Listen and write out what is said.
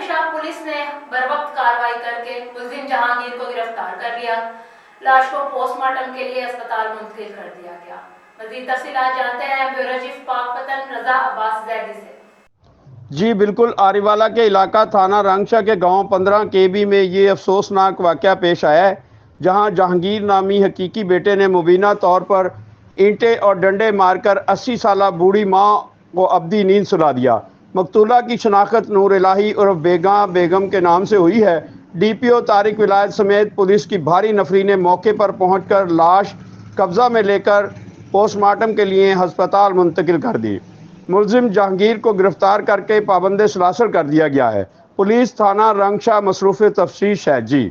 रंगशाह police ने बरवक्त कार्रवाई करके मुलजिम जहांगीर को गिरफ्तार कर लिया। लाश को पोस्टमार्टम के लिए अस्पताल मुंतकिल कर दिया गया। मज़ीद तफसीलात जानते हैं ब्यूरो चीफ पाकपतन रजा अब्बास जैदी से। जी बिल्कुल, आरीवाला के इलाका थाना रंगशाह के गांव 15 केबी में ये अफसोसनाक वाक़या पेश आया है, जहां जहांगीर नामी हकीकी बेटे ने मुबीना तौर पर ईंटें और डंडे मारकर 80 साला बूढ़ी माँ को अब्दी नींद सुला दिया। मकतूला की शनाख्त नूर इलाही उर्फ बेगम के नाम से हुई है। DPO तारिक विलायत समेत पुलिस की भारी नफरी ने मौके पर पहुंचकर लाश कब्जा में लेकर पोस्टमार्टम के लिए अस्पताल मुंतकिल कर दी। मुलजिम जहांगीर को गिरफ्तार करके पाबंद सलासल कर दिया गया है। पुलिस थाना रंगशाह मसरूफ़ तफ्तीश है। जी।